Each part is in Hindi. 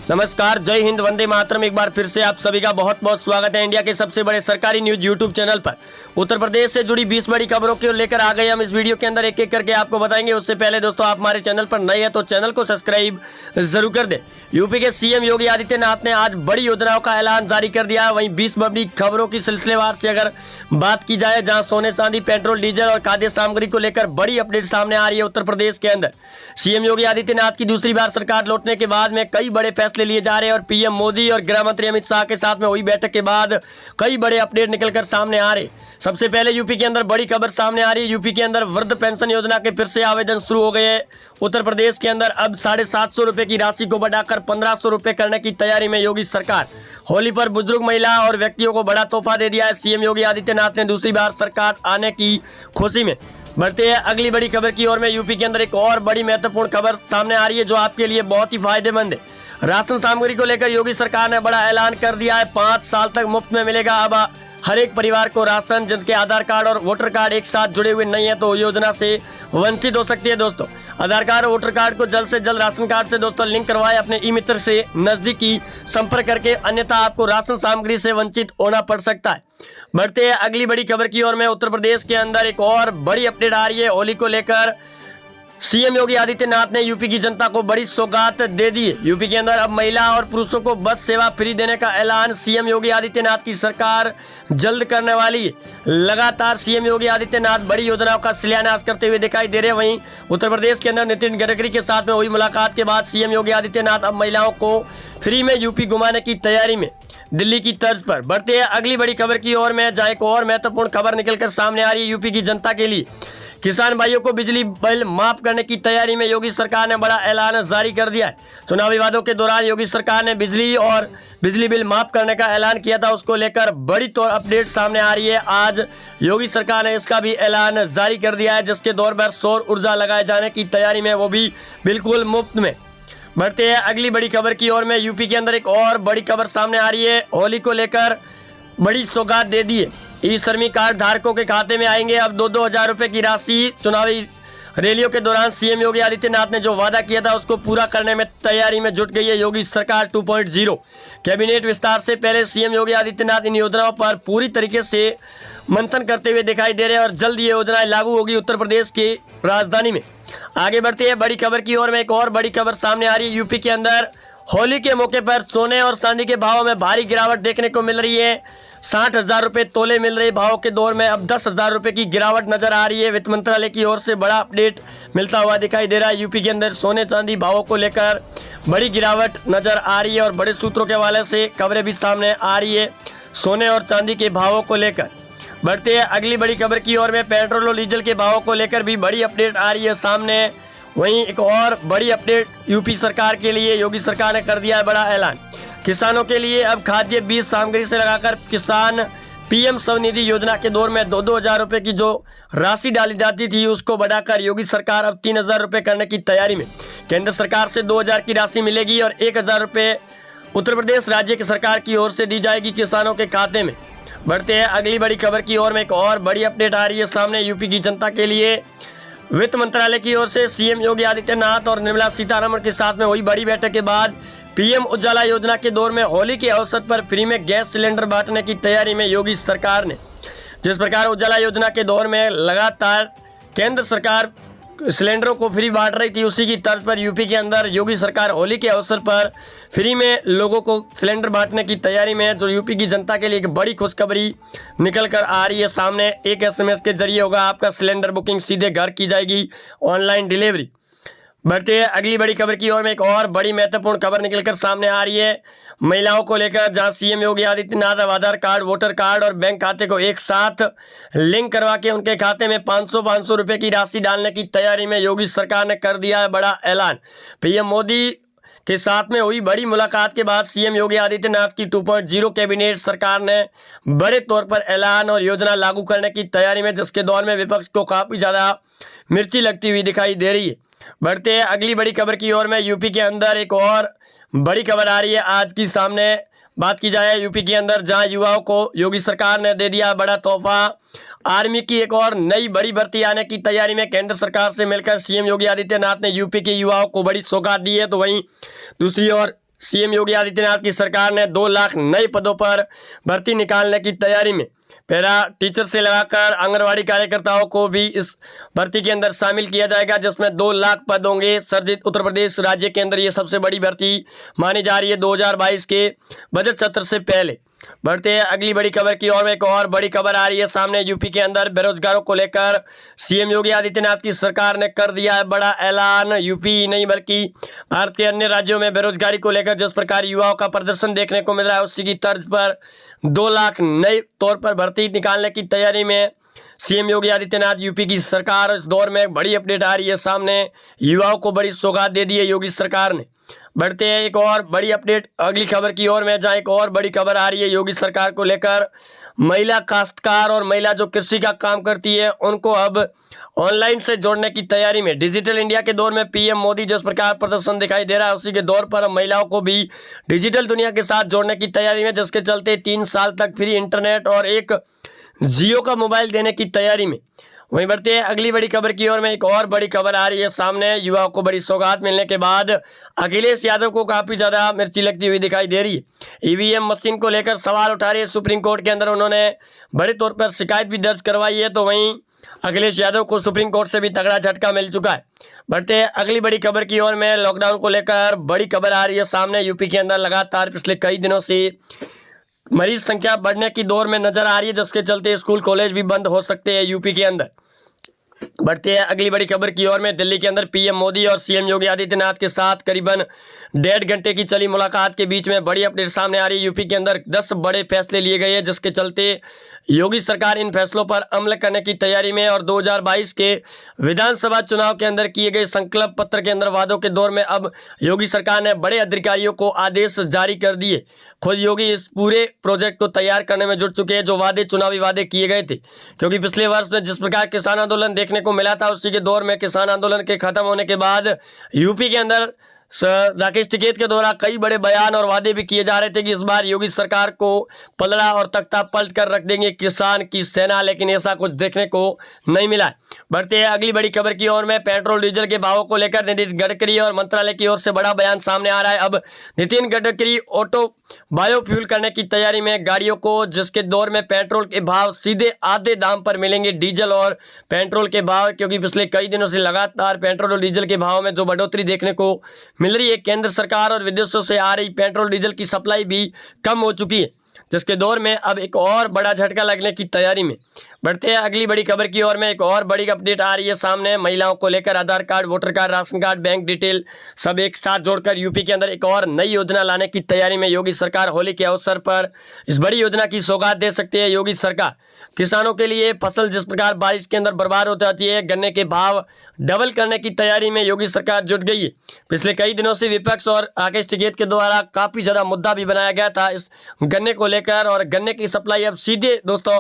नमस्कार, जय हिंद, वंदे मातरम। एक बार फिर से आप सभी का बहुत बहुत स्वागत है इंडिया के सबसे बड़े सरकारी न्यूज यूट्यूब चैनल पर। उत्तर प्रदेश से जुड़ी 20 बड़ी खबरों को लेकर आ गए हम इस वीडियो के अंदर, एक एक करके आपको बताएंगे। उससे पहले दोस्तों, आप हमारे चैनल पर नए हैं तो चैनल को सब्सक्राइब जरूर कर दें। यूपी के सीएम योगी आदित्यनाथ ने आज बड़ी योजनाओं का ऐलान जारी कर दिया है। वहीं 20 बड़ी खबरों की सिलसिलेवार से अगर बात की जाए, जहां सोने चांदी, पेट्रोल डीजल और खाद्य सामग्री को लेकर बड़ी अपडेट सामने आ रही है उत्तर प्रदेश के अंदर। सीएम योगी आदित्यनाथ की दूसरी बार सरकार लौटने के बाद में कई बड़े फैसले लिए जा रहे हैं और पीएम मोदी और गृह मंत्री अमित शाह के साथ में हुई बैठक के बाद कई बड़े अपडेट निकलकर सामने आ रहे। सबसे पहले यूपी के अंदर बड़ी खबर सामने आ रही है। यूपी के अंदर वृद्ध पेंशन योजना के फिर से आवेदन शुरू हो गए हैं। उत्तर प्रदेश के अंदर अब 750 रुपए की राशि को बढ़ाकर 1500 रुपए करने की तैयारी में योगी सरकार। होली पर बुजुर्ग, महिला और व्यक्तियों को बड़ा तोहफा दे दिया है सीएम योगी आदित्यनाथ ने दूसरी बार सरकार आने की खुशी में। बढ़ते हैं अगली बड़ी खबर की ओर में। यूपी के अंदर एक और बड़ी महत्वपूर्ण खबर सामने आ रही है जो आपके लिए बहुत ही फायदेमंद है। राशन सामग्री को लेकर योगी सरकार ने बड़ा ऐलान कर दिया है। 5 साल तक मुफ्त में मिलेगा अब हर एक परिवार को राशन, जिनके आधार कार्ड और वोटर कार्ड एक साथ जुड़े हुए नहीं है तो योजना से वंचित हो सकती है। दोस्तों, आधार कार्ड और वोटर कार्ड को जल्द से जल्द राशन कार्ड से दोस्तों लिंक करवाएं अपने ई मित्र से नजदीकी संपर्क करके, अन्यथा आपको राशन सामग्री से वंचित होना पड़ सकता है। बढ़ते हैं अगली बड़ी खबर की ओर में। उत्तर प्रदेश के अंदर एक और बड़ी अपडेट आ रही है। होली को लेकर सीएम योगी आदित्यनाथ ने यूपी की जनता को बड़ी सौगात दे दी है। यूपी के अंदर अब महिला और पुरुषों को बस सेवा फ्री देने का ऐलान सीएम योगी आदित्यनाथ की सरकार जल्द करने वाली है। लगातार सीएम योगी आदित्यनाथ बड़ी योजनाओं का शिलान्यास करते हुए दिखाई दे रहे हैं। वहीं उत्तर प्रदेश के अंदर नितिन गडकरी के साथ में हुई मुलाकात के बाद सीएम योगी आदित्यनाथ अब महिलाओं को फ्री में यूपी घुमाने की तैयारी में, दिल्ली की तर्ज पर। बढ़ते हैं अगली बड़ी खबर की ओर में, जहां एक और महत्वपूर्ण खबर निकलकर सामने आ रही है यूपी की जनता के लिए। किसान भाइयों को बिजली बिल माफ करने की तैयारी में योगी सरकार ने बड़ा ऐलान जारी कर दिया है। चुनावी वादों के दौरान योगी सरकार ने बिजली बिल माफ करने का ऐलान किया था, उसको लेकर बड़ी तौर अपडेट सामने आ रही है। आज योगी सरकार ने इसका भी ऐलान जारी कर दिया है, जिसके दौर पर सौर ऊर्जा लगाए जाने की तैयारी में, वो भी बिल्कुल मुफ्त में। बढ़ते हैं अगली बड़ी खबर की ओर में। यूपी के अंदर एक और बड़ी खबर सामने आ रही है। होली को लेकर बड़ी सौगात दे दी है। ई श्रमिक कार्ड धारकों के खाते में आएंगे अब 2-2 हजार रुपए की राशि। चुनावी रैलियों के दौरान सीएम योगी आदित्यनाथ ने जो वादा किया था उसको पूरा करने में तैयारी में जुट गई है योगी सरकार 2.0। कैबिनेट विस्तार से पहले सीएम योगी आदित्यनाथ इन योजनाओं पर पूरी तरीके से मंथन करते हुए दिखाई दे रहे हैं और जल्द ये योजनाएं लागू होगी उत्तर प्रदेश की राजधानी में। आगे बढ़ते हैं बड़ी खबर की ओर में। एक और बड़ी खबर सामने आ रही है। यूपी के अंदर होली के मौके पर सोने और चांदी के भावों में भारी गिरावट देखने को मिल रही है। 60,000 रुपये तोले मिल रहे भाव के दौर में अब 10,000 रुपये की गिरावट नजर आ रही है। वित्त मंत्रालय की ओर से बड़ा अपडेट मिलता हुआ दिखाई दे रहा है। यूपी के अंदर सोने चांदी भावों को लेकर बड़ी गिरावट नजर आ रही है और बड़े सूत्रों के हवाले से खबरें भी सामने आ रही है सोने और चांदी के भावों को लेकर। बढ़ते हैं अगली बड़ी खबर की ओर में। पेट्रोल और डीजल के भावों को लेकर भी बड़ी अपडेट आ रही है सामने। वहीं एक और बड़ी अपडेट यूपी सरकार के लिए, योगी सरकार ने कर दिया है बड़ा ऐलान। किसानों के लिए अब खाद्य बीज सामग्री से लगाकर किसान पीएम स्वनिधि योजना के दौर में 2-2 हजार रुपये की जो राशि डाली जाती थी उसको बढ़ाकर योगी सरकार अब 3,000 रुपये करने की तैयारी में। केंद्र सरकार से 2,000 की राशि मिलेगी और 1,000 रुपये उत्तर प्रदेश राज्य की सरकार की ओर से दी जाएगी किसानों के खाते में। बढ़ते हैं अगली बड़ी खबर की ओर में। एक और बड़ी अपडेट आ रही है सामने यूपी की जनता के लिए। वित्त मंत्रालय की ओर से सीएम योगी आदित्यनाथ और निर्मला सीतारमण के साथ में हुई बड़ी बैठक के बाद पीएम उज्ज्वला योजना के दौर में होली के अवसर पर फ्री में गैस सिलेंडर बांटने की तैयारी में योगी सरकार ने। जिस प्रकार उज्ज्वला योजना के दौर में लगातार केंद्र सरकार सिलेंडरों को फ्री बांट रही थी, उसी की तर्ज पर यूपी के अंदर योगी सरकार होली के अवसर पर फ्री में लोगों को सिलेंडर बांटने की तैयारी में है, जो यूपी की जनता के लिए एक बड़ी खुशखबरी निकल कर आ रही है सामने। एक एसएमएस के जरिए होगा आपका सिलेंडर बुकिंग, सीधे घर की जाएगी ऑनलाइन डिलीवरी। बढ़ते हैं अगली बड़ी खबर की ओर में। एक और बड़ी महत्वपूर्ण खबर निकलकर सामने आ रही है महिलाओं को लेकर, जहां सीएम योगी आदित्यनाथ आधार कार्ड, वोटर कार्ड और बैंक खाते को एक साथ लिंक करवा के उनके खाते में 500 रुपये की राशि डालने की तैयारी में योगी सरकार ने कर दिया है बड़ा ऐलान। पीएम मोदी के साथ में हुई बड़ी मुलाकात के बाद सीएम योगी आदित्यनाथ की 2.0 कैबिनेट सरकार ने बड़े तौर पर ऐलान और योजना लागू करने की तैयारी में, जिसके दौर में विपक्ष को काफ़ी ज़्यादा मिर्ची लगती हुई दिखाई दे रही है। बढ़ते हैं अगली बड़ी खबर की ओर में। यूपी के अंदर एक और बड़ी खबर आ रही है आज की सामने। बात की जाए यूपी के अंदर, जहां युवाओं को योगी सरकार ने दे दिया बड़ा तोहफा। आर्मी की एक और नई बड़ी भर्ती आने की तैयारी में केंद्र सरकार से मिलकर सीएम योगी आदित्यनाथ ने यूपी के युवाओं को बड़ी सौगात दी है। तो वहीं दूसरी ओर सीएम योगी आदित्यनाथ की सरकार ने 2 लाख नए पदों पर भर्ती निकालने की तैयारी में। पैरा टीचर से लगाकर आंगनवाड़ी कार्यकर्ताओं को भी इस भर्ती के अंदर शामिल किया जाएगा, जिसमें 2 लाख पद होंगे सर्जित। उत्तर प्रदेश राज्य के अंदर ये सबसे बड़ी भर्ती मानी जा रही है 2022 के बजट सत्र से पहले। बढ़ते हैं अगली बड़ी खबर की ओर में। एक और बड़ी खबर आ रही है सामने। यूपी के अंदर बेरोजगारों को लेकर सीएम योगी आदित्यनाथ की सरकार ने कर दिया है बड़ा ऐलान। यूपी ही नहीं बल्कि भारत के अन्य राज्यों में बेरोजगारी को लेकर जिस प्रकार युवाओं का प्रदर्शन देखने को मिल रहा है, उसी की तर्ज पर 2 लाख नए तौर पर भर्ती निकालने की तैयारी में सीएम योगी आदित्यनाथ यूपी की सरकार। इस दौर में बड़ी अपडेट आ रही है सामने। युवाओं को बड़ी सौगात दे दी है योगी सरकार ने। बढ़ते हैं एक और बड़ी अपडेट अगली खबर की ओर में, जहां एक और बड़ी खबर आ रही है योगी सरकार को लेकर। महिला काश्तकार और महिला जो कृषि का काम करती है उनको अब ऑनलाइन से जोड़ने की तैयारी में। डिजिटल इंडिया के दौर में पीएम मोदी जिस प्रकार प्रदर्शन दिखाई दे रहा है, उसी के दौर पर अब महिलाओं को भी डिजिटल दुनिया के साथ जोड़ने की तैयारी में, जिसके चलते 3 साल तक फ्री इंटरनेट और एक जियो का मोबाइल देने की तैयारी में। वहीं बढ़ते हैं अगली बड़ी खबर की ओर में। एक और बड़ी खबर आ रही है सामने। युवाओं को बड़ी सौगात मिलने के बाद अखिलेश यादव को काफ़ी ज़्यादा मिर्ची लगती हुई दिखाई दे रही है। ईवीएम मशीन को लेकर सवाल उठा रही है सुप्रीम कोर्ट के अंदर। उन्होंने बड़े तौर पर शिकायत भी दर्ज करवाई है, तो वहीं अखिलेश यादव को सुप्रीम कोर्ट से भी तगड़ा झटका मिल चुका है। बढ़ते हैं अगली बड़ी खबर की ओर में। लॉकडाउन को लेकर बड़ी खबर आ रही है सामने। यूपी के अंदर लगातार पिछले कई दिनों से मरीज संख्या बढ़ने की दौर में नजर आ रही है, जिसके चलते स्कूल कॉलेज भी बंद हो सकते हैं यूपी के अंदर। बढ़ते हैं अगली बड़ी खबर की ओर में। दिल्ली के अंदर पीएम मोदी और सीएम योगी आदित्यनाथ के साथ करीबन 1.5 घंटे की चली मुलाकात के बीच में बड़ी अपडेट सामने आ रही है। यूपी के अंदर 10 बड़े फैसले लिए गए हैं, जिसके चलते योगी सरकार इन फैसलों पर अमल करने की तैयारी में। और 2022 के विधानसभा चुनाव के अंदर किए गए संकल्प पत्र के अंदर वादों के दौर में अब योगी सरकार ने बड़े अधिकारियों को आदेश जारी कर दिए। खुद योगी इस पूरे प्रोजेक्ट को तैयार करने में जुट चुके हैं, जो वादे चुनावी वादे किए गए थे। क्योंकि पिछले वर्ष जिस प्रकार किसान आंदोलन देखने को मिला था, उसी के दौर में किसान आंदोलन के खत्म होने के बाद यूपी के अंदर राकेश टिकैत के द्वारा कई बड़े बयान और वादे भी किए जा रहे थे कि इस बार योगी सरकार को पलड़ा और तख्ता पलट कर रख देंगे किसान की सेना, लेकिन ऐसा कुछ देखने को नहीं मिला। बढ़ते हैं अगली बड़ी खबर की ओर में। पेट्रोल डीजल के भावों को लेकर नितिन गडकरी और मंत्रालय की ओर से बड़ा बयान सामने आ रहा है। अब नितिन गडकरी ऑटो बायोफ्यूल करने की तैयारी में गाड़ियों को, जिसके दौर में पेट्रोल के भाव सीधे आधे दाम पर मिलेंगे डीजल और पेट्रोल के भाव। क्योंकि पिछले कई दिनों से लगातार पेट्रोल और डीजल के भाव में जो बढ़ोतरी देखने को मिल रही है, केंद्र सरकार और विदेशों से आ रही पेट्रोल डीजल की सप्लाई भी कम हो चुकी है, जिसके दौर में अब एक और बड़ा झटका लगने की तैयारी में। बढ़ते हैं अगली बड़ी खबर की ओर में। एक और बड़ी अपडेट आ रही है सामने। महिलाओं को लेकर Aadhaar card, voter card, ration card, bank detail सब एक साथ जोड़कर यूपी के अंदर एक और नई योजना लाने की तैयारी में योगी सरकार। होली के अवसर पर इस बड़ी योजना की सौगात दे सकती है योगी सरकार। किसानों के लिए फसल जिस प्रकार बारिश के अंदर बर्बाद हो जाती है, गन्ने के भाव डबल करने की तैयारी में योगी सरकार जुट गई है। पिछले कई दिनों से विपक्ष और राकेश टिकैत के द्वारा काफ़ी ज़्यादा मुद्दा भी बनाया गया था इस गन्ने को लेकर, और गन्ने की सप्लाई अब सीधे दोस्तों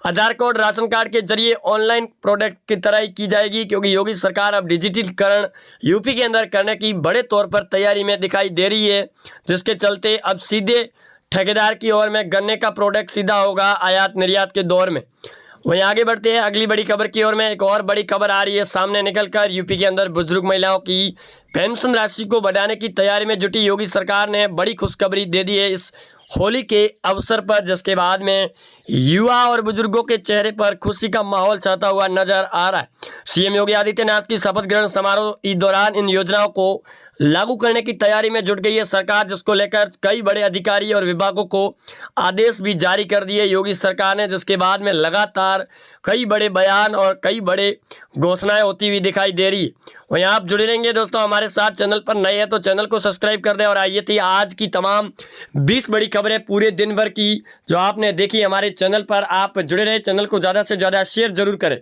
आधार कार्ड, राशन कार्ड के जरिए ऑनलाइन प्रोडक्ट की तरह ही की जाएगी। क्योंकि योगी सरकार अब डिजिटलीकरण यूपी के अंदर करने की बड़े तौर पर तैयारी में दिखाई दे रही है, जिसके चलते अब सीधे ठेकेदार की ओर में गन्ने का प्रोडक्ट सीधा होगा आयात निर्यात के दौर में। वहीं आगे बढ़ते हैं अगली बड़ी खबर की ओर में। एक और बड़ी खबर आ रही है सामने निकलकर। यूपी के अंदर बुजुर्ग महिलाओं की पेंशन राशि को बढ़ाने की तैयारी में जुटी योगी सरकार ने बड़ी खुशखबरी दे दी है इस होली के अवसर पर, जिसके बाद में युवा और बुजुर्गों के चेहरे पर खुशी का माहौल छाता हुआ नजर आ रहा है। सीएम योगी आदित्यनाथ की शपथ ग्रहण समारोह के दौरान इन योजनाओं को लागू करने की तैयारी में जुट गई है सरकार, जिसको लेकर कई बड़े अधिकारी और विभागों को आदेश भी जारी कर दिए योगी सरकार ने, जिसके बाद में लगातार कई बड़े बयान और कई बड़े घोषणाएं होती हुई दिखाई दे रही है। वहीं आप जुड़े रहेंगे दोस्तों हमारे साथ। चैनल पर नए हैं तो चैनल को सब्सक्राइब कर दें। और आइए थी आज की तमाम 20 बड़ी खबरें पूरे दिन भर की जो आपने देखी हमारे चैनल पर। आप जुड़े रहे, चैनल को ज़्यादा से ज़्यादा शेयर जरूर करें।